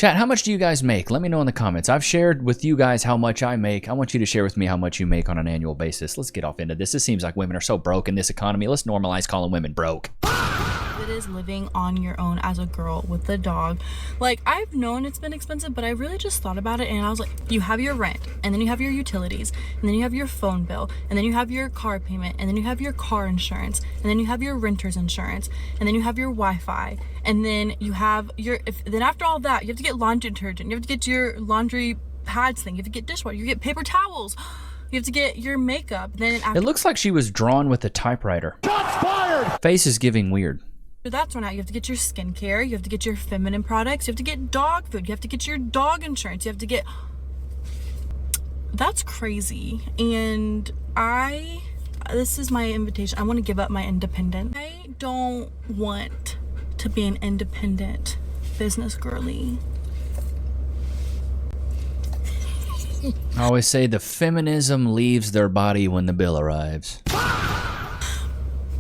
Chat, how much do you guys make? Let me know in the comments. I've shared with you guys how much I make. I want you to share with me how much you make on an annual basis. Let's get off into this. This seems like women are so broke in this economy. Let's normalize calling women broke. It is living on your own as a girl with a dog. Like, I've known it's been expensive, but I really just thought about it and I was like, you have your rent, and then you have your utilities, and then you have your phone bill, and then you have your car payment, and then you have your car insurance, and then you have your renter's insurance, and then you have your Wi-Fi, and then you have your, then after all that, you have to get laundry detergent, you have to get your laundry pads thing, you have to get dishwater, you get paper towels, you have to get your makeup. Then after it looks like she was drawn with a typewriter. Shots fired! Face is giving weird. That's run out. You have to get your skincare, you have to get your feminine products, you have to get dog food, you have to get your dog insurance, you have to get... That's crazy. And this is my invitation. I want to give up my independence. I don't want to be an independent business girly. I always say the feminism leaves their body when the bill arrives.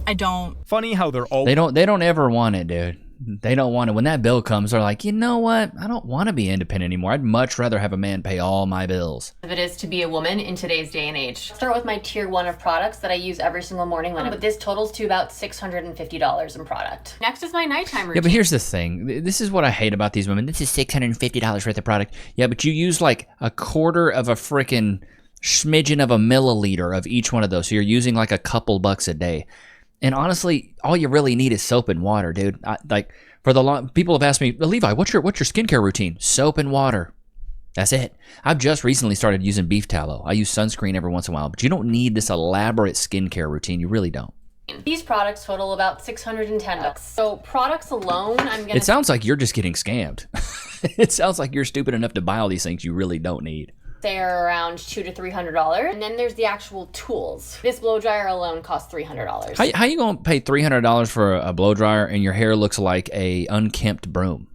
I don't. Funny how they're all... They don't ever want it, dude. They don't want it. When that bill comes, they're like, you know what? I don't want to be independent anymore. I'd much rather have a man pay all my bills. It is to be a woman in today's day and age. Start with my tier 1 of products that I use every single morning, but this totals to about $650 in product. Next is my nighttime routine. Yeah, but here's the thing. This is what I hate about these women. This is $650 worth of product. Yeah, but you use like a quarter of a freaking smidgen of a milliliter of each one of those. So you're using like a couple bucks a day. And honestly, all you really need is soap and water, dude. People have asked me, Levi, what's your skincare routine? Soap and water. That's it. I've just recently started using beef tallow. I use sunscreen every once in a while, but you don't need this elaborate skincare routine. You really don't. These products total about $610. So products alone, It sounds like you're just getting scammed. It sounds like you're stupid enough to buy all these things you really don't need. They're around $200 to $300. And then there's the actual tools. This blow dryer alone costs $300. How you gonna pay $300 for a blow dryer and your hair looks like a unkempt broom?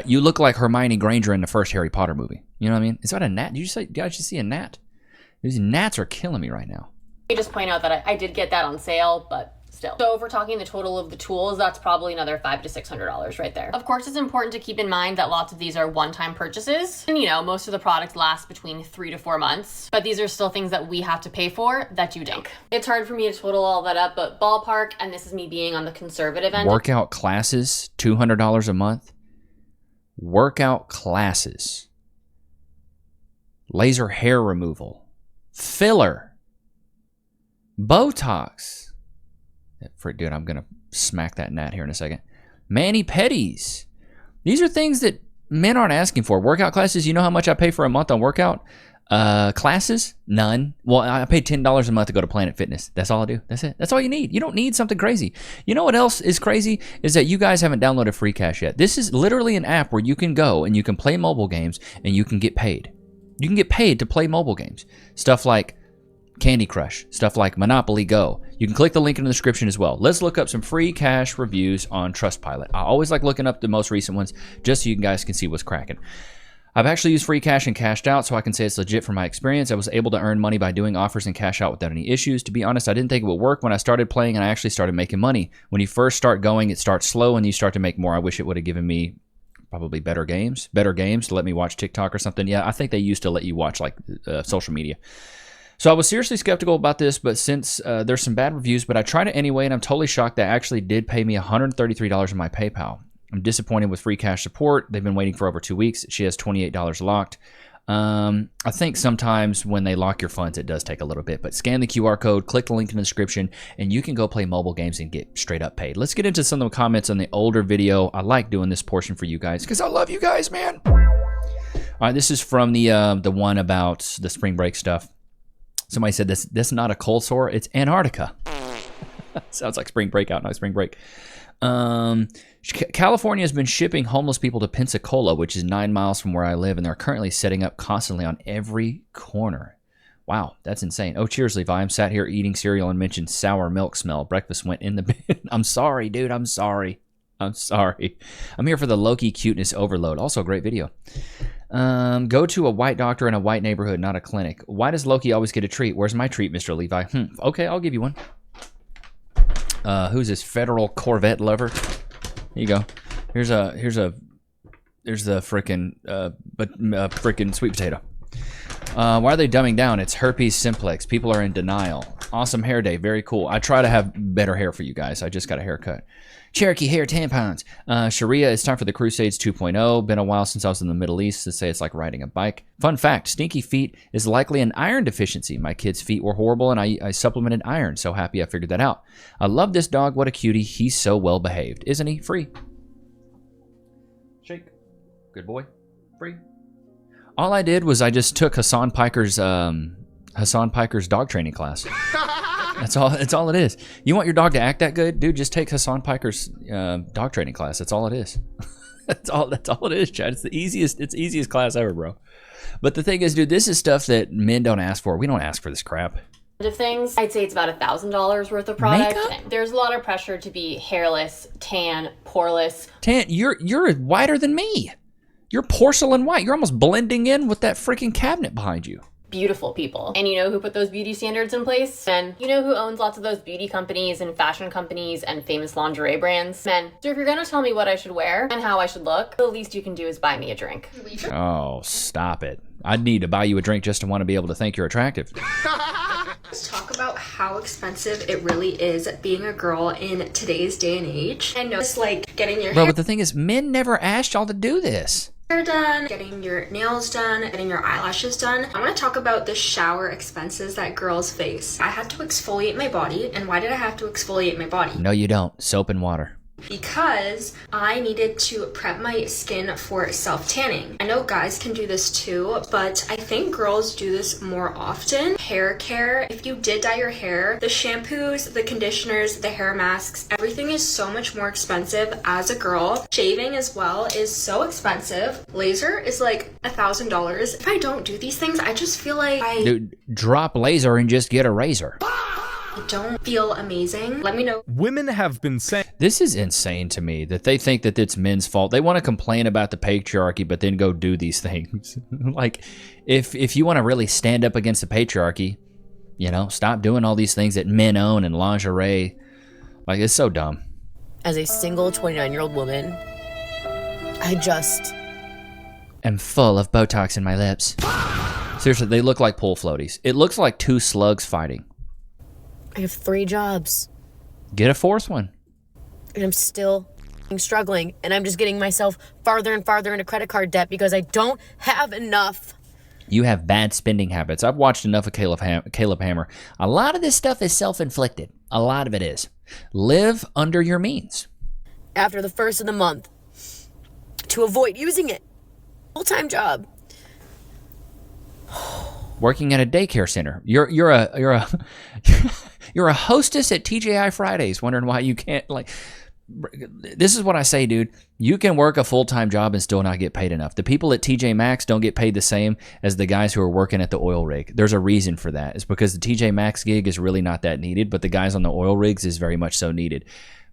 You look like Hermione Granger in the first Harry Potter movie. You know what I mean? Is that a gnat? Did you just see a gnat? These gnats are killing me right now. Let me just point out that I did get that on sale, but still. So if we're talking the total of the tools, that's probably another $500 to $600 right there. Of course, it's important to keep in mind that lots of these are one-time purchases. And most of the products last between 3 to 4 months, but these are still things that we have to pay for that you don't. It's hard for me to total all that up, but ballpark, and this is me being on the conservative end. Workout classes, $200 a month. Workout classes. Laser hair removal. Filler. Botox. Dude, I'm going to smack that gnat here in a second. Mani-pedis. These are things that men aren't asking for. Workout classes, you know how much I pay for a month on workout? Classes? None. Well, I pay $10 a month to go to Planet Fitness. That's all I do. That's it. That's all you need. You don't need something crazy. You know what else is crazy? Is that you guys haven't downloaded Free Cash yet. This is literally an app where you can go and you can play mobile games and you can get paid. You can get paid to play mobile games. Stuff like Candy Crush, stuff like Monopoly Go. You can click the link in the description as well. Let's look up some Free Cash reviews on Trustpilot. I always like looking up the most recent ones just so you guys can see what's cracking. I've actually used Free Cash and cashed out, so I can say it's legit from my experience. I was able to earn money by doing offers and cash out without any issues. To be honest, I didn't think it would work when I started playing, and I actually started making money. When you first start going, it starts slow and you start to make more. I wish it would have given me probably better games to let me watch TikTok or something. Yeah, I think they used to let you watch like social media. So I was seriously skeptical about this, but since there's some bad reviews, but I tried it anyway, and I'm totally shocked that actually did pay me $133 in my PayPal. I'm disappointed with Free Cash support. They've been waiting for over 2 weeks. She has $28 locked. I think sometimes when they lock your funds, it does take a little bit, but scan the QR code, click the link in the description, and you can go play mobile games and get straight up paid. Let's get into some of the comments on the older video. I like doing this portion for you guys because I love you guys, man. All right, this is from the one about the spring break stuff. Somebody said this is not a cold sore, it's Antarctica. Sounds like spring break out, not spring break. California has been shipping homeless people to Pensacola, which is 9 miles from where I live, and they're currently setting up constantly on every corner. Wow, that's insane. Oh, cheers, Levi. I'm sat here eating cereal and mentioned sour milk smell. Breakfast went in the bin. I'm sorry, dude. I'm sorry. I'm here for the Loki cuteness overload. Also, a great video. Go to a white doctor in a white neighborhood, not a clinic. Why does Loki always get a treat? Where's my treat, Mr. Levi? Okay, I'll give you one. Who's this federal Corvette lover? Here you go. Here's a There's the frickin' sweet potato. Why are they dumbing down? It's herpes simplex. People are in denial. Awesome hair day. Very cool. I try to have better hair for you guys. I just got a haircut. Cherokee hair tampons. Sharia, it's time for the Crusades 2.0. Been a while since I was in the Middle East to say it's like riding a bike. Fun fact, stinky feet is likely an iron deficiency. My kids' feet were horrible and I supplemented iron. So happy I figured that out. I love this dog. What a cutie. He's so well behaved. Isn't he? Free. Shake. Good boy. Free. All I did was I just took Hassan Piker's dog training class. That's all it is. You want your dog to act that good, dude? Just take Hassan Piker's dog training class. That's all it is. That's all it is, Chad. It's the easiest class ever, bro. But the thing is, dude, this is stuff that men don't ask for. We don't ask for this crap. Of things, I'd say it's about $1,000 worth of product. Makeup? There's a lot of pressure to be hairless, tan, poreless. Tan, you're whiter than me. You're porcelain white. You're almost blending in with that freaking cabinet behind you. Beautiful people. And you know who put those beauty standards in place? Men. You know who owns lots of those beauty companies and fashion companies and famous lingerie brands? Men. So if you're gonna tell me what I should wear and how I should look, the least you can do is buy me a drink. Oh, stop it. I'd need to buy you a drink just to want to be able to think you're attractive. Let's talk about how expensive it really is being a girl in today's day and age. I know it's like getting your Bro, hair but the thing is, men never asked y'all to do this. done, getting your nails done, getting your eyelashes done. I want to talk about the shower expenses that girls face. I had to exfoliate my body, and why did I have to exfoliate my body? No, you don't. Soap and water. Because I needed to prep my skin for self-tanning. I know guys can do this too, but I think girls do this more often. Hair care, if you did dye your hair, the shampoos, the conditioners, the hair masks, everything is so much more expensive as a girl. Shaving as well is so expensive. Laser is like $1,000. If I don't do these things, I just feel like Dude, drop laser and just get a razor. I don't feel amazing. Let me know. Women have been saying... This is insane to me that they think that it's men's fault. They want to complain about the patriarchy, but then go do these things. Like, if you want to really stand up against the patriarchy, you know, stop doing all these things that men own and lingerie. Like, it's so dumb. As a single 29-year-old woman, I just am full of Botox in my lips. Seriously, they look like pool floaties. It looks like two slugs fighting. I have 3 jobs. Get a 4th one. And I'm still struggling. And I'm just getting myself farther and farther into credit card debt because I don't have enough. You have bad spending habits. I've watched enough of Caleb Hammer. A lot of this stuff is self-inflicted. A lot of it is. Live under your means. After the first of the month. To avoid using it. Full-time job. Working at a daycare center. You're a you're a hostess at TGI Fridays, wondering why you can't, like, this is what I say, dude. You can work a full-time job and still not get paid enough. The people at TJ Maxx don't get paid the same as the guys who are working at the oil rig. There's a reason for that. It's because the TJ Maxx gig is really not that needed, but the guys on the oil rigs is very much so needed.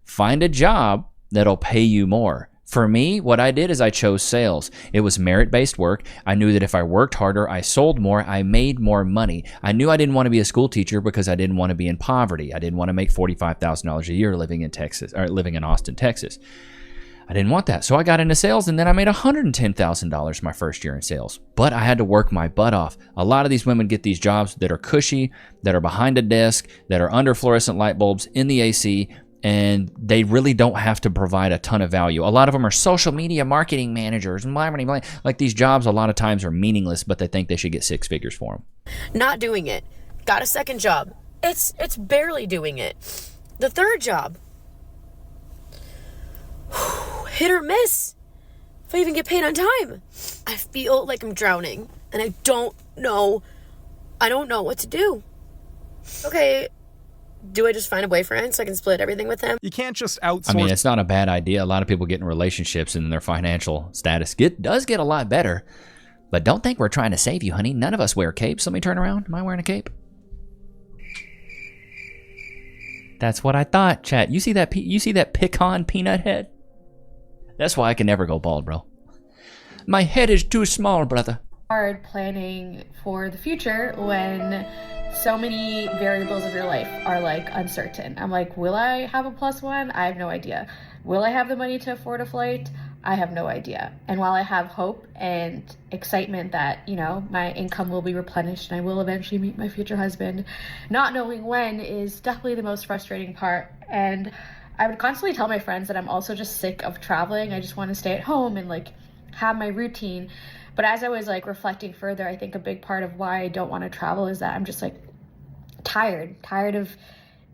Find a job that'll pay you more. For me, what I did is I chose sales. It was merit-based work. I knew that if I worked harder, I sold more, I made more money. I knew I didn't want to be a school teacher because I didn't want to be in poverty. I didn't want to make $45,000 a year living in Austin, Texas. I didn't want that. So I got into sales, and then I made $110,000 my first year in sales. But I had to work my butt off. A lot of these women get these jobs that are cushy, that are behind a desk, that are under fluorescent light bulbs in the AC, and they really don't have to provide a ton of value. A lot of them are social media marketing managers and blah, blah, blah. Like, these jobs a lot of times are meaningless, but they think they should get 6 figures for them. Not doing it. Got a second job. It's barely doing it. The third job. Hit or miss. If I even get paid on time. I feel like I'm drowning, and I don't know what to do. Okay, do I just find a boyfriend so I can split everything with him? You can't just outsource... I mean, it's not a bad idea. A lot of people get in relationships and their financial status does get a lot better. But don't think we're trying to save you, honey. None of us wear capes. Let me turn around. Am I wearing a cape? That's what I thought, chat. You see that pecan peanut head? That's why I can never go bald, bro. My head is too small, brother. Hard planning for the future when so many variables of your life are like uncertain. I'm like, will I have a +1? I have no idea. Will I have the money to afford a flight? I have no idea. And while I have hope and excitement that, you know, my income will be replenished and I will eventually meet my future husband, not knowing when is definitely the most frustrating part. And I would constantly tell my friends that I'm also just sick of traveling. I just want to stay at home and like have my routine. But as I was like reflecting further, I think a big part of why I don't want to travel is that I'm just like tired of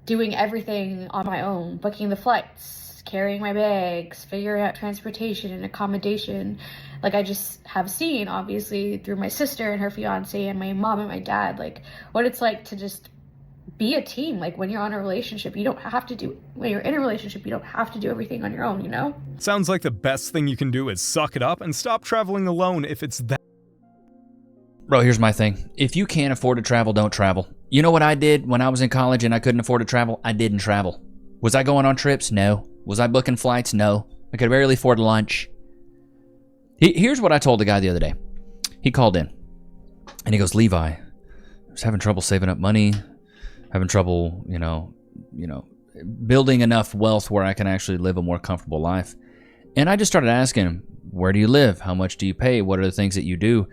doing everything on my own, booking the flights, carrying my bags, figuring out transportation and accommodation. Like I just have seen, obviously, through my sister and her fiance and my mom and my dad, like what it's like to just be a team. Like when you're on a relationship, you don't have to do, when you're in a relationship, you don't have to do everything on your own, you know? Sounds like the best thing you can do is suck it up and stop traveling alone if it's that. Bro, here's my thing. If you can't afford to travel, don't travel. You know what I did when I was in college and I couldn't afford to travel? I didn't travel. Was I going on trips? No. Was I booking flights? No. I could barely afford lunch. Here's what I told the guy the other day. He called in and he goes, Levi, I was having trouble saving up money, having trouble, you know, building enough wealth where I can actually live a more comfortable life. And I just started asking him, where do you live? How much do you pay? What are the things that you do?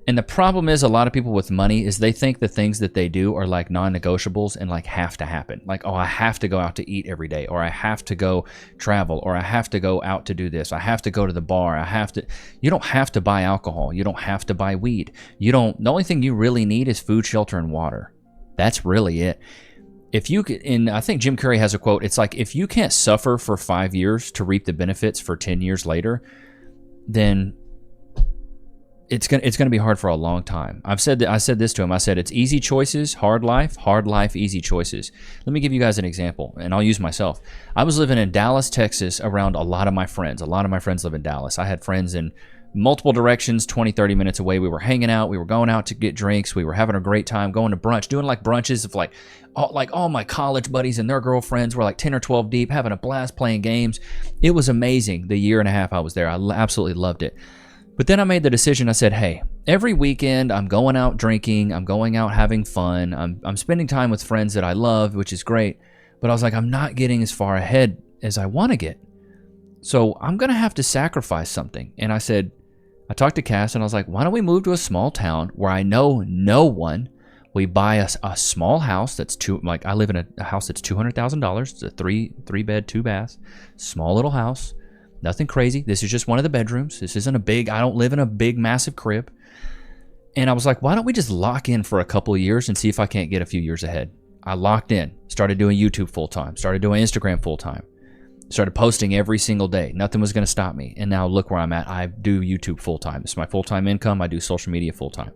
And the problem is a lot of people with money is they think the things that they do are like non-negotiables and like have to happen. Like, oh, I have to go out to eat every day, or I have to go travel, or I have to go out to do this. I have to go to the bar. You don't have to buy alcohol. You don't have to buy weed. The only thing you really need is food, shelter, and water. That's really it. If you could, and I think Jim Carrey has a quote, it's like, if you can't suffer for 5 years to reap the benefits for 10 years later, then it's gonna be hard for a long time. I said this to him. I said, it's easy choices, hard life, easy choices. Let me give you guys an example, and I'll use myself. I was living in Dallas, Texas, around a lot of my friends. A lot of my friends live in Dallas. I had friends in multiple directions, 20, 30 minutes away. We were hanging out. We were going out to get drinks. We were having a great time, going to brunch, doing like brunches of like all my college buddies and their girlfriends were like 10 or 12 deep, having a blast playing games. It was amazing. The year and a half I was there, I absolutely loved it. But then I made the decision. I said, hey, every weekend I'm going out drinking. I'm going out having fun. I'm spending time with friends that I love, which is great. But I was like, I'm not getting as far ahead as I want to get. So I'm going to have to sacrifice something. And I talked to Cass and I was like, why don't we move to a small town where I know no one? We buy a small house that's I live in a house that's $200,000. It's a three bed, 2 baths, small little house. Nothing crazy. This is just one of the bedrooms. This isn't I don't live in a big, massive crib. And I was like, why don't we just lock in for a couple of years and see if I can't get a few years ahead? I locked in, started doing YouTube full time, started doing Instagram full time, started posting every single day. Nothing was going to stop me. And now look where I'm at. I do YouTube full time. It's my full-time income. I do social media full time.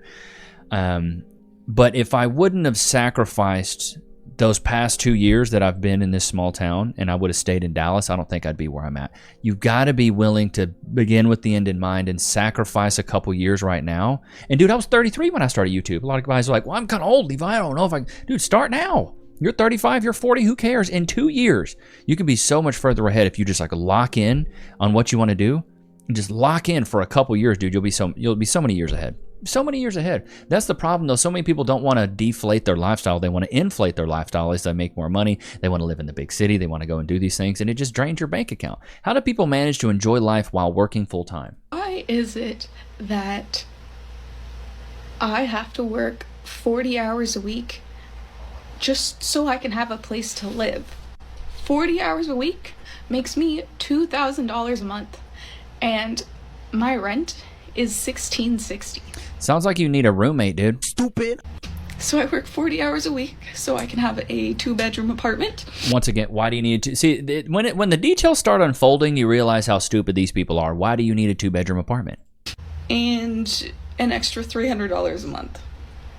But if I wouldn't have sacrificed those past 2 years that I've been in this small town and I would have stayed in Dallas, I don't think I'd be where I'm at. You've got to be willing to begin with the end in mind and sacrifice a couple years right now. And dude, I was 33 when I started YouTube. A lot of guys are like, well, I'm kind of old, Levi. I don't know if I can. Dude, start now. You're 35, you're 40, who cares? In 2 years, you can be so much further ahead if you just like lock in on what you want to do. And just lock in for a couple years, dude. You'll be so many years ahead. So many years ahead. That's the problem, though. So many people don't want to deflate their lifestyle. They want to inflate their lifestyle as they make more money. They want to live in the big city. They want to go and do these things, and it just drains your bank account. How do people manage to enjoy life while working full time? Why is it that I have to work 40 hours a week just so I can have a place to live? 40 hours a week makes me $2,000 a month, and my rent is $1,660. Sounds like you need a roommate, dude. Stupid. So I work 40 hours a week so I can have a 2-bedroom apartment. Once again, why do you need to see when the details start unfolding, you realize how stupid these people are. Why do you need a 2-bedroom apartment? And an extra $300 a month.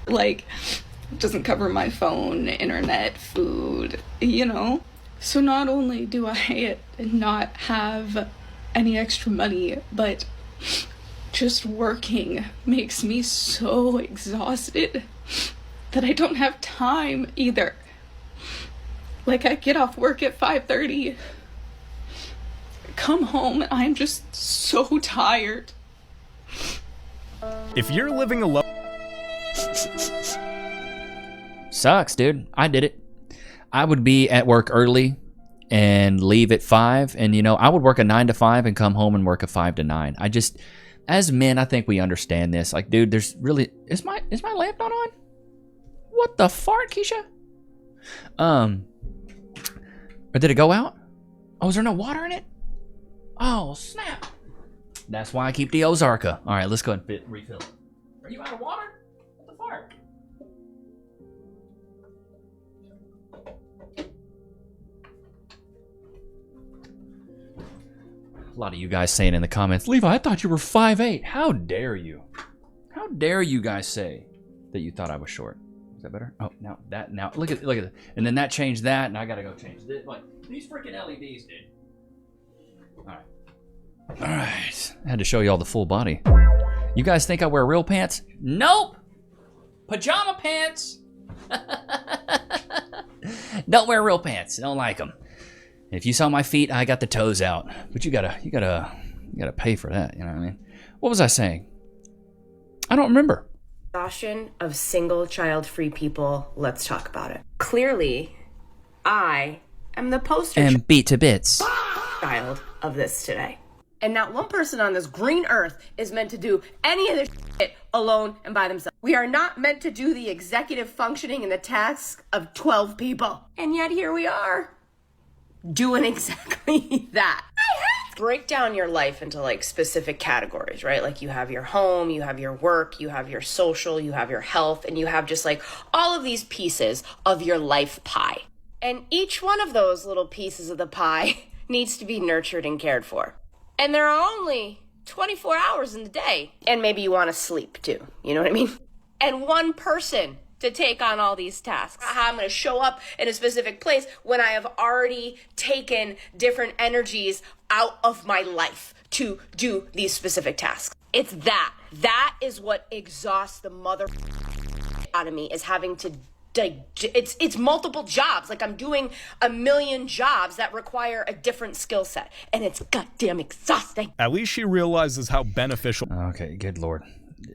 Like, it doesn't cover my phone, internet, food, you know? So not only do I not have any extra money, but just working makes me so exhausted that I don't have time either. Like, I get off work at 5:30, come home, and I'm just so tired. If you're living alone... Sucks, dude. I did it. I would be at work early and leave at 5. And, you know, I would work a 9 to 5 and come home and work a 5 to 9. I just, as men, I think we understand this. Like, dude, there's really, is my lamp not on? What the fart, Keisha? Or did it go out? Oh, is there no water in it? Oh, snap. That's why I keep the Ozarka. All right, let's go ahead and refill it. Are you out of water? What the fart? A lot of you guys saying in the comments, Levi, I thought you were 5'8". How dare you? How dare you guys say that you thought I was short? Is that better? Oh, now look at it. And then that changed that, and I gotta go change this. Like, these freaking LEDs, dude. All right. I had to show you all the full body. You guys think I wear real pants? Nope. Pajama pants. Don't wear real pants. Don't like them. If you saw my feet, I got the toes out. But you gotta pay for that. You know what I mean? What was I saying? I don't remember. Exhaustion of single child-free people. Let's talk about it. Clearly, I am the poster and beat to bits child of this today. And not one person on this green earth is meant to do any of this shit alone and by themselves. We are not meant to do the executive functioning and the tasks of 12 people. And yet here we are, doing exactly that. Break down your life into like specific categories, right? Like you have your home, you have your work, you have your social, you have your health, and you have just like all of these pieces of your life pie. And each one of those little pieces of the pie needs to be nurtured and cared for. And there are only 24 hours in the day. And maybe you want to sleep too, you know what I mean? And one person to take on all these tasks. How I'm going to show up in a specific place when I have already taken different energies out of my life to do these specific tasks. It's that. That is what exhausts the mother out of me, is having to it's multiple jobs. Like I'm doing a million jobs that require a different skill set, and it's goddamn exhausting. At least she realizes how beneficial. Okay, good Lord.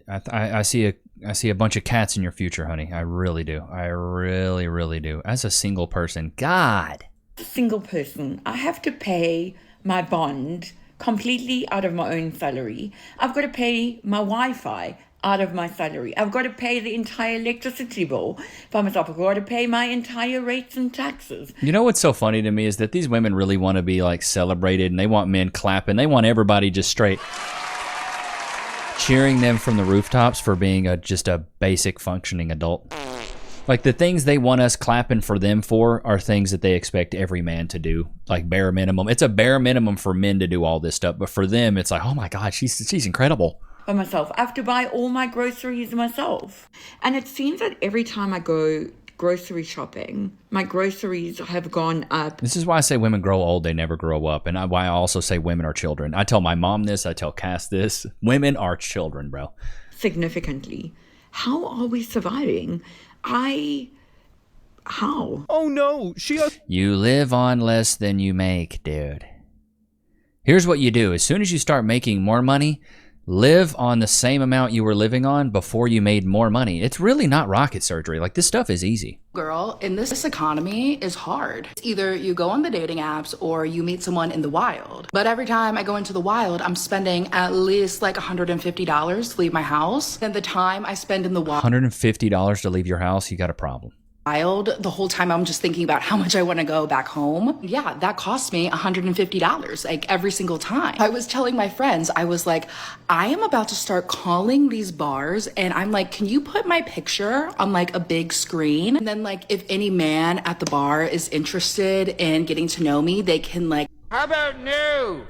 I see a bunch of cats in your future, honey. I really do. I really, really do. As a single person, God. Single person, I have to pay my bond completely out of my own salary. I've got to pay my Wi-Fi out of my salary. I've got to pay the entire electricity bill by myself. I've got to pay my entire rates and taxes. You know what's so funny to me is that these women really want to be like celebrated, and they want men clapping. They want everybody just straight cheering them from the rooftops for being just a basic functioning adult. Like the things they want us clapping for them for are things that they expect every man to do, like bare minimum. It's a bare minimum for men to do all this stuff, but for them, it's like, oh my God, she's incredible. By myself. I have to buy all my groceries myself. And it seems that every time I go grocery shopping, my groceries have gone up. This is why I say women grow old, they never grow up. And why I also say women are children. I tell my mom this, I tell Cass this. Women are children, bro. Significantly. How are we surviving? How? Oh no, You live on less than you make, dude. Here's what you do. As soon as you start making more money, live on the same amount you were living on before you made more money. It's really not rocket surgery. Like, this stuff is easy. Girl, in this economy is hard. It's either you go on the dating apps or you meet someone in the wild. But every time I go into the wild, I'm spending at least like $150 to leave my house. And the time I spend in the wild, $150 to leave your house, you got a problem. The whole time I'm just thinking about how much I want to go back home. Yeah, that cost me $150 like every single time. I was telling my friends, I was like, I am about to start calling these bars, and I'm like, can you put my picture on like a big screen? And then like if any man at the bar is interested in getting to know me, they can like, how about no?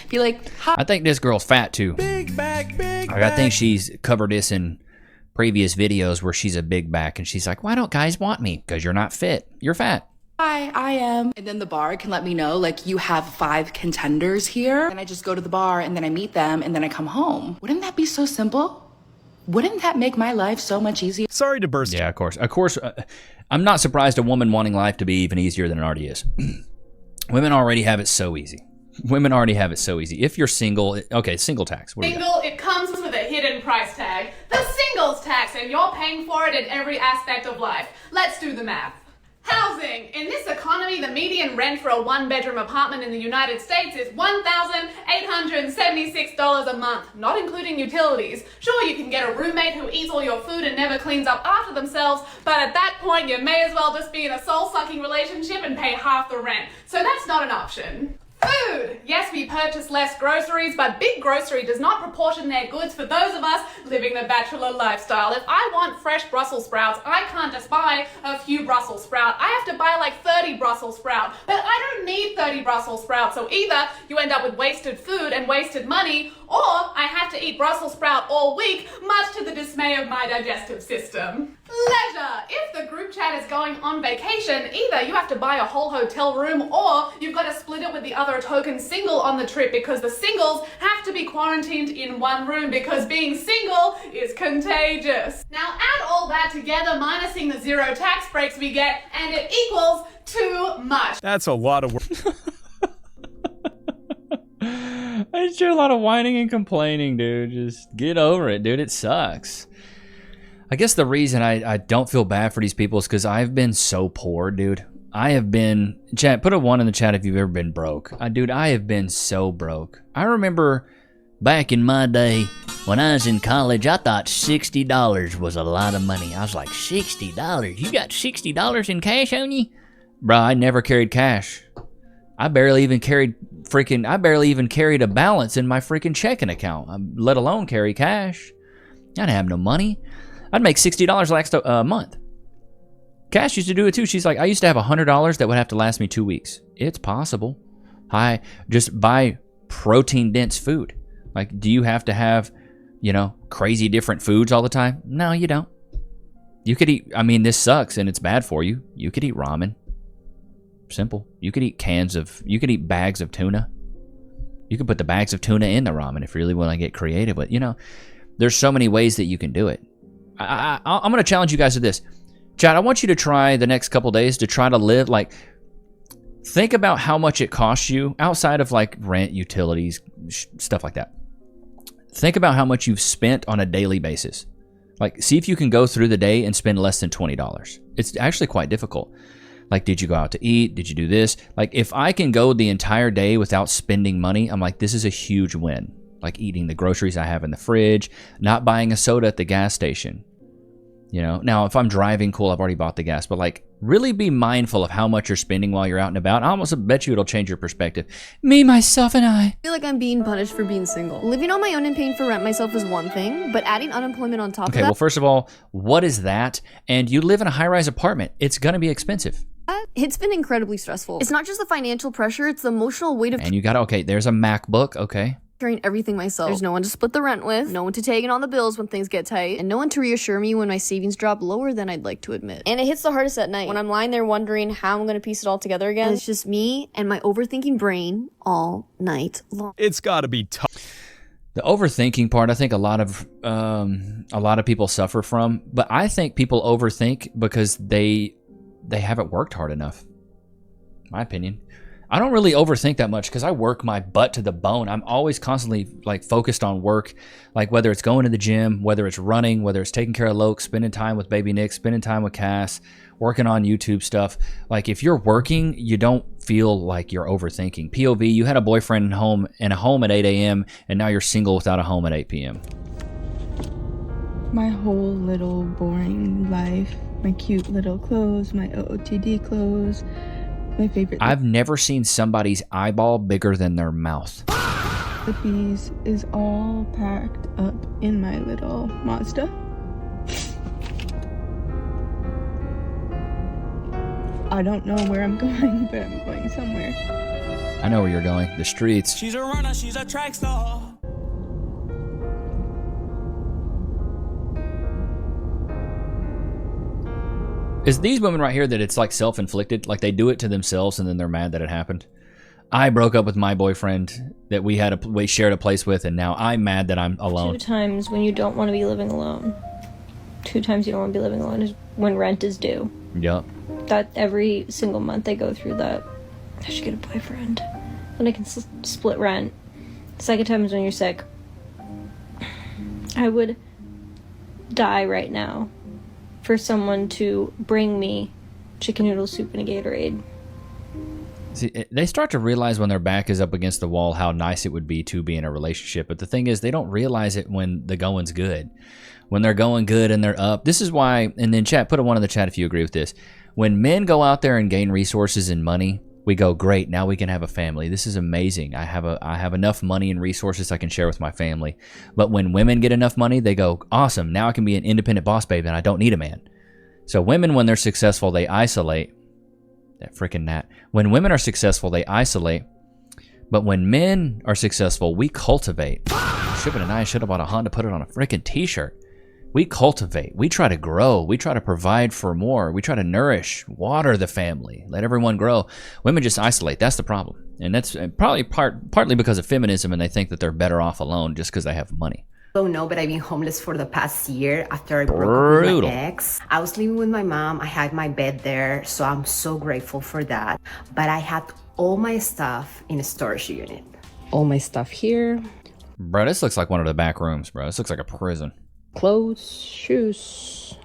Be like, hi. I think this girl's fat too. Big back, big back. I think she's covered this in previous videos where she's a big back, and she's like, why don't guys want me? Because you're not fit. You're fat. Hi, I am. And then the bar can let me know, like, you have 5 contenders here. And I just go to the bar, and then I meet them, and then I come home. Wouldn't that be so simple? Wouldn't that make my life so much easier? Sorry to burst. Yeah, of course. Of course, I'm not surprised a woman wanting life to be even easier than it already is. Women already have it so easy. Women already have it so easy. If you're single, okay, single tax. Single, it comes with a hidden price tag. The singles tax, and you're paying for it in every aspect of life. Let's do the math. Housing. In this economy, the median rent for a one-bedroom apartment in the United States is $1,876 a month, not including utilities. Sure, you can get a roommate who eats all your food and never cleans up after themselves, but at that point, you may as well just be in a soul-sucking relationship and pay half the rent. So that's not an option. Food! Yes, we purchase less groceries, but Big Grocery does not proportion their goods for those of us living the bachelor lifestyle. If I want fresh Brussels sprouts, I can't just buy a few Brussels sprouts. I have to buy like 30 Brussels sprouts. But I don't need 30 Brussels sprouts, so either you end up with wasted food and wasted money, or I have to eat Brussels sprout all week, much to the dismay of my digestive system. Leisure. If the group chat is going on vacation, either you have to buy a whole hotel room or you've got to split it with the other token single on the trip because the singles have to be quarantined in one room because being single is contagious. Now add all that together, minusing the 0 tax breaks we get, and it equals too much. That's a lot of work. It's just a lot of whining and complaining, dude. Just get over it, dude. It sucks. I guess the reason I don't feel bad for these people is because I've been so poor, dude. I have been... Chat, put a 1 in the chat if you've ever been broke. Dude, I have been so broke. I remember back in my day, when I was in college, I thought $60 was a lot of money. I was like, $60? You got $60 in cash on you? Bro, I never carried cash. I barely even carried a balance in my freaking checking account, let alone carry cash. I didn't have no money. I'd make $60 last a month. Cash used to do it too. She's like, I used to have $100 that would have to last me 2 weeks. It's possible. I just buy protein-dense food. Like, do you have to have, crazy different foods all the time? No, you don't. You could eat, this sucks and it's bad for you. You could eat ramen. Simple. You could eat bags of tuna. You could put the bags of tuna in the ramen if you really want to get creative. But, there's so many ways that you can do it. I'm going to challenge you guys to this. Chad, I want you to try the next couple days to try to live, think about how much it costs you outside of, rent, utilities, stuff like that. Think about how much you've spent on a daily basis. See if you can go through the day and spend less than $20. It's actually quite difficult. Did you go out to eat? Did you do this? If I can go the entire day without spending money, I'm like, this is a huge win. Eating the groceries I have in the fridge, not buying a soda at the gas station. Now if I'm driving, cool, I've already bought the gas, but really be mindful of how much you're spending while you're out and about. I almost bet you it'll change your perspective. Me, myself, and I feel like I'm being punished for being single. Living on my own and paying for rent myself is one thing, but adding unemployment on top of that. Okay, well, first of all, what is that? And you live in a high-rise apartment. It's going to be expensive. It's been incredibly stressful. It's not just the financial pressure, it's the emotional weight of... And you got okay, there's a MacBook, okay. Carrying everything myself. There's no one to split the rent with, no one to take in on the bills when things get tight, and no one to reassure me when my savings drop lower than I'd like to admit. And it hits the hardest at night, when I'm lying there wondering how I'm gonna piece it all together again. And it's just me and my overthinking brain all night long. It's gotta be tough. The overthinking part, I think a lot of people suffer from, but I think people overthink because they haven't worked hard enough. My opinion. I don't really overthink that much because I work my butt to the bone. I'm always constantly focused on work, whether it's going to the gym, whether it's running, whether it's taking care of Loke, spending time with baby Nick, spending time with Cass, working on YouTube stuff. If you're working, you don't feel like you're overthinking. POV, you had a boyfriend in a home at 8 a.m. and now you're single without a home at 8 p.m. My whole little boring life, my cute little clothes, my OOTD clothes, my favorite. I've never seen somebody's eyeball bigger than their mouth. The bees is all packed up in my little Mazda. I don't know where I'm going, but I'm going somewhere. I know where you're going. The streets. She's a runner, she's a track star. Is these women right here that it's self-inflicted? They do it to themselves and then they're mad that it happened? I broke up with my boyfriend that we shared a place with, and now I'm mad that I'm alone. 2 times when you don't want to be living alone. 2 times you don't want to be living alone is when rent is due. Yep. That every single month I go through that. I should get a boyfriend. Then I can split rent. 2nd time is when you're sick. I would die right now for someone to bring me chicken noodle soup and a Gatorade. See, they start to realize when their back is up against the wall how nice it would be to be in a relationship. But the thing is, they don't realize it when the going's good. When they're going good and they're up. This is why, and then chat, put a 1 in the chat if you agree with this. When men go out there and gain resources and money, we go, great, now we can have a family. This is amazing. I have enough money and resources I can share with my family. But when women get enough money, they go, awesome, now I can be an independent boss babe and I don't need a man. So women, when they're successful, they isolate. That freaking gnat. When women are successful, they isolate. But when men are successful, we cultivate. Shipping and I should have bought a Honda, put it on a freaking t-shirt. We cultivate. We try to grow. We try to provide for more. We try to nourish, water the family, let everyone grow. Women just isolate. That's the problem. And that's probably partly because of feminism, and they think that they're better off alone just because they have money. Don't know, but I've been homeless for the past year after I broke up with my ex. I was living with my mom. I had my bed there, so I'm so grateful for that. But I had all my stuff in a storage unit. All my stuff here. Bro, this looks like one of the back rooms, bro. This looks like a prison. Clothes, shoes,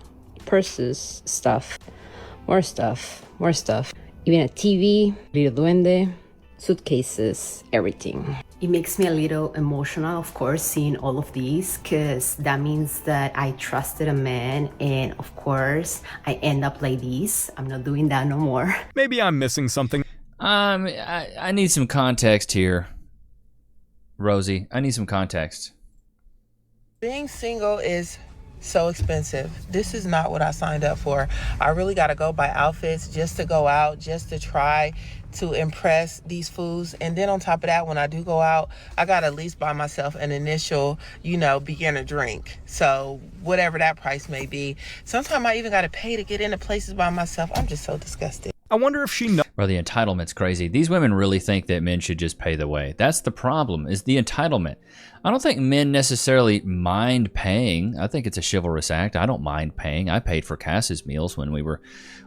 purses, stuff, more stuff, more stuff. Even a TV, Little Duende, suitcases, everything. It makes me a little emotional, of course, seeing all of these, because that means that I trusted a man, and of course, I end up like this. I'm not doing that no more. Maybe I'm missing something. I need some context here, Rosie. I need some context. Being single is so expensive. This is not what I signed up for. I really got to go buy outfits just to go out, just to try to impress these fools. And then on top of that, when I do go out, I got to at least buy myself an initial, beginner drink. So whatever that price may be. Sometimes I even got to pay to get into places by myself. I'm just so disgusted. I wonder if she knows. Bro, the entitlement's crazy. These women really think that men should just pay the way. That's the problem, is the entitlement. I don't think men necessarily mind paying. I think it's a chivalrous act. I don't mind paying. I paid for Cass's meals when we were...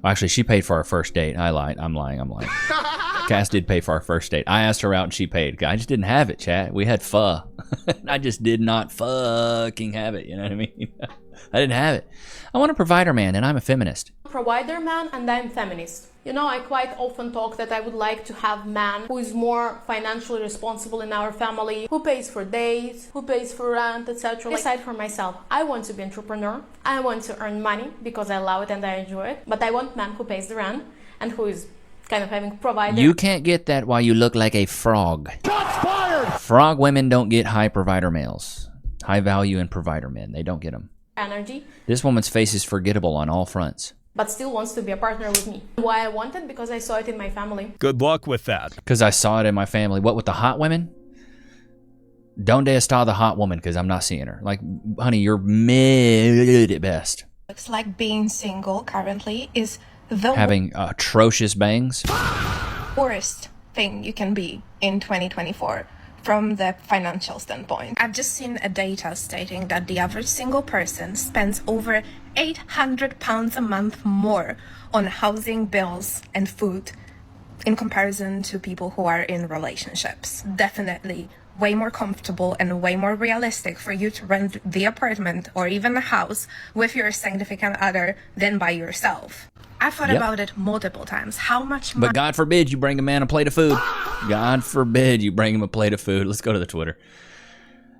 Well, actually, she paid for our first date. I lied. I'm lying. Cass did pay for our first date. I asked her out and she paid. I just didn't have it, chat. We had pho. I just did not fucking have it. You know what I mean? I didn't have it. I want a provider man, and I'm a feminist. Provider man, and I'm feminist. I quite often talk that I would like to have man who is more financially responsible in our family, who pays for dates, who pays for rent, etc. Aside from myself, I want to be entrepreneur. I want to earn money because I love it and I enjoy it. But I want man who pays the rent and who is kind of having provider. You can't get that while you look like a frog. Shots fired! Frog women don't get high provider males. High value and provider men. They don't get them. Energy. This woman's face is forgettable on all fronts. But still wants to be a partner with me. Why I want it? Because I saw it in my family. Good luck with that. Because I saw it in my family. What with the hot women? Donde está the hot woman? Because I'm not seeing her. Like, honey, you're mid at best. Looks like being single currently is the having atrocious bangs. Worst thing you can be in 2024 from the financial standpoint. I've just seen a data stating that the average single person spends over £800 a month more on housing, bills, and food in comparison to people who are in relationships. Definitely way more comfortable and way more realistic for you to rent the apartment or even the house with your significant other than by yourself. I thought about it multiple times. How much money? But God forbid you bring a man a plate of food. God forbid you bring him a plate of food. Let's go to the Twitter.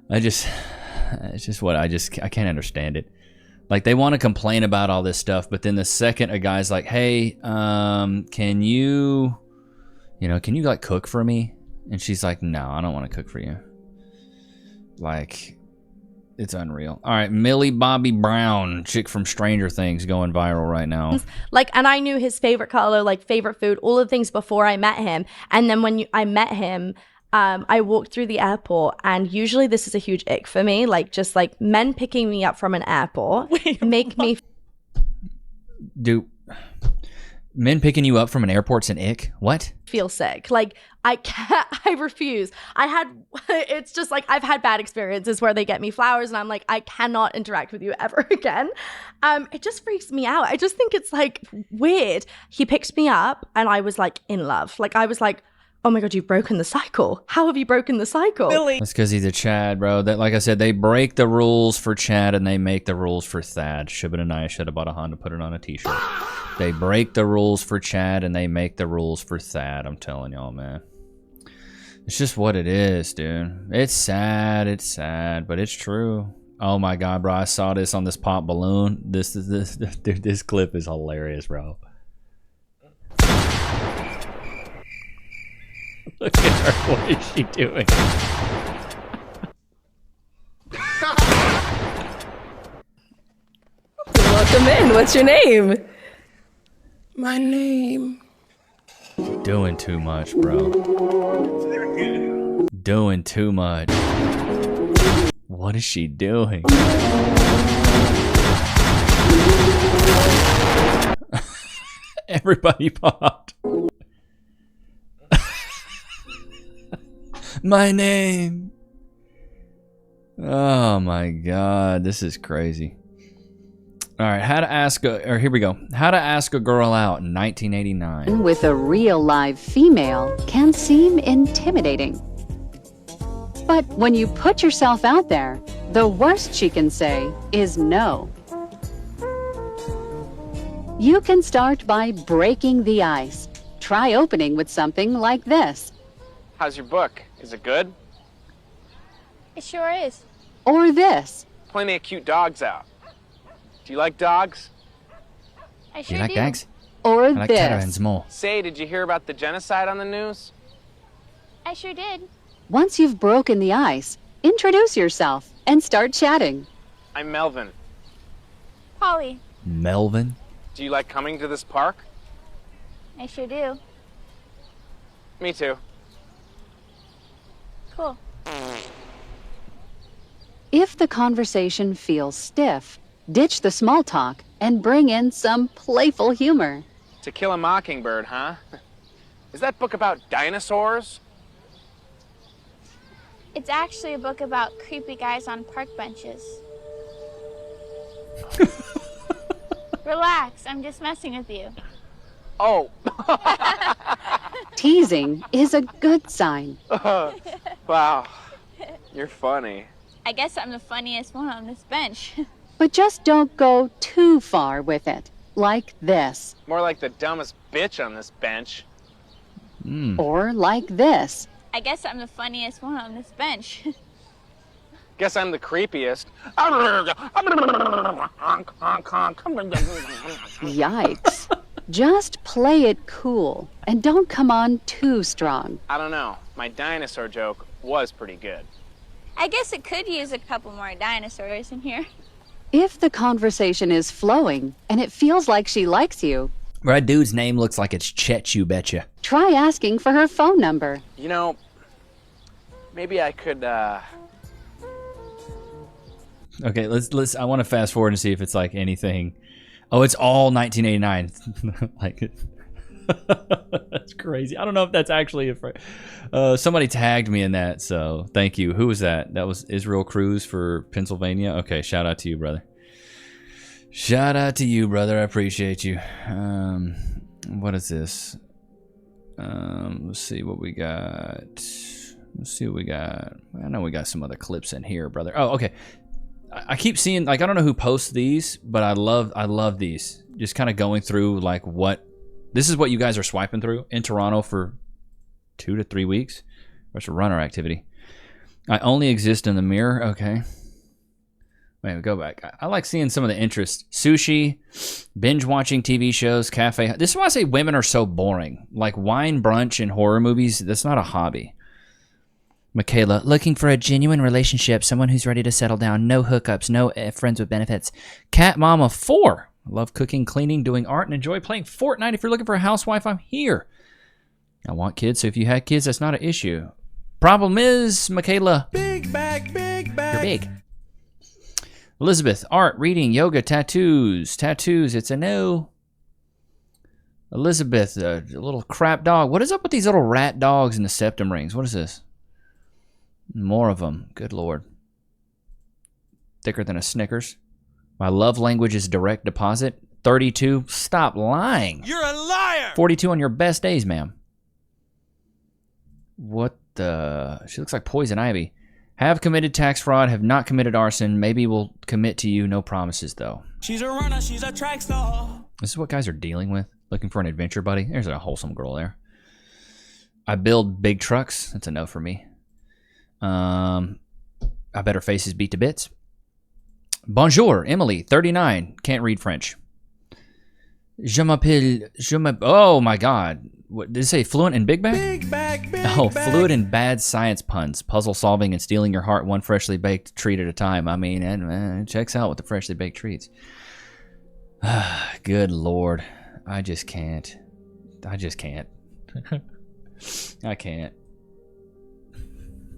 I can't understand it. Like, they want to complain about all this stuff, but then the second a guy's like, hey, can you like cook for me? And she's like, no, I don't want to cook for you. Like, it's unreal. All right, Millie Bobby Brown, chick from Stranger Things, going viral right now. And I knew his favorite color, favorite food, all the things before I met him. And then when I met him, I walked through the airport, and usually this is a huge ick for me. Men picking me up from an airport make me... Dude, men picking you up from an airport's an ick? What? Feel sick. I can't, I refuse. It's just I've had bad experiences where they get me flowers and I'm like, I cannot interact with you ever again. It just freaks me out. I just think it's weird. He picked me up and I was in love. I was Oh my god, you've broken the cycle. How have you broken the cycle? That's because he's a Chad, bro. That, like I said, they break the rules for Chad and they make the rules for Thad. Shibba and I should have bought a Honda, put it on a t-shirt. They break the rules for Chad and they make the rules for Thad. I'm telling y'all, man. It's just what it is, dude. It's sad, but it's true. Oh my god, bro. I saw this on this pop balloon. Dude, this clip is hilarious, bro. Look at her. What is she doing? Welcome in. What's your name? My name. Doing too much, bro. Doing too much. What is she doing? Everybody popped. My name. Oh my god, this is crazy. All right, here we go. How to ask a girl out in 1989. With a real live female can seem intimidating. But when you put yourself out there, the worst she can say is no. You can start by breaking the ice. Try opening with something like this. How's your book? Is it good? It sure is. Or this. Plenty of cute dogs out. Do you like dogs? I Do you like dogs? Or I like this. catarans more. Say, did you hear about the genocide on the news? I sure did. Once you've broken the ice, introduce yourself and start chatting. I'm Melvin. Polly. Melvin? Do you like coming to this park? I sure do. Me too. Cool. If the conversation feels stiff, ditch the small talk and bring in some playful humor. To Kill a Mockingbird, huh? Is that book about dinosaurs? It's actually a book about creepy guys on park benches. Relax, I'm just messing with you. Oh. Teasing is a good sign. Wow. You're funny. I guess I'm the funniest one on this bench. But just don't go too far with it. Like this. More like the dumbest bitch on this bench. Or like this. I guess I'm the funniest one on this bench. Guess I'm the creepiest. Yikes. Just play it cool and don't come on too strong. I don't know. My dinosaur joke was pretty good. I guess it could use a couple more dinosaurs in here. If the conversation is flowing and it feels like she likes you, That dude's name looks like it's Chet, you betcha. try asking for her phone number. You know, maybe I could, Okay, let's. I want to fast forward and see if it's like anything. Oh, it's all 1989. Like, that's crazy. I don't know if that's actually somebody tagged me in that, so thank you. Who was that? That was Israel Cruz for Pennsylvania. Okay, shout out to you, brother. Shout out to you, brother. I appreciate you. What is this? Let's see what we got. Let's see what we got. I know we got some other clips in here, brother. Oh, okay. I keep seeing, like, I don't know who posts these, but I love these. Just kind of going through, like, this is what you guys are swiping through in Toronto for 2 to 3 weeks. That's a runner activity. I only exist in the mirror. Okay. Wait, go back. I like seeing some of the interests. Sushi, binge watching TV shows, cafe. This is why I say women are so boring. Like wine, brunch, and horror movies, that's not a hobby. Michaela, looking for a genuine relationship, someone who's ready to settle down, no hookups, no friends with benefits. Cat Mama 4. I love cooking, cleaning, doing art, and enjoy playing Fortnite. If you're looking for a housewife, I'm here. I want kids, so if you had kids, that's not an issue. Problem is, Michaela, Big bag, big bag. you're big. Elizabeth, art, reading, yoga, tattoos. Tattoos, it's a no. Elizabeth, a little crap dog. What is up with these little rat dogs in the septum rings? What is this? More of them. Good Lord. Thicker than a Snickers. My love language is direct deposit. 32. Stop lying. You're a liar. 42 on your best days, ma'am. What the? She looks like Poison Ivy. Have committed tax fraud, have not committed arson. Maybe we'll commit to you. No promises, though. She's a runner, she's a track star. This is what guys are dealing with. Looking for an adventure buddy. There's a wholesome girl there. I build big trucks. That's a no for me. I bet her face is beat to bits. Bonjour, Emily, 39. Can't read French. Oh my God. What did it say? Fluent in Big Bag? Big bag, big Oh, bag. fluid in bad science puns. Puzzle solving and stealing your heart one freshly baked treat at a time. I mean, it checks out with the freshly baked treats. Good Lord. I just can't. I can't.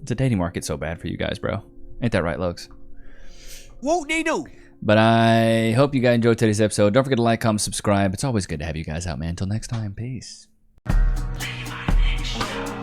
The dating market's so bad for you guys, bro. Ain't that right, Lokes? Won't they do? But I hope you guys enjoyed today's episode. Don't forget to like, comment, subscribe. It's always good to have you guys out, man. Until next time, peace. Levi Nichs.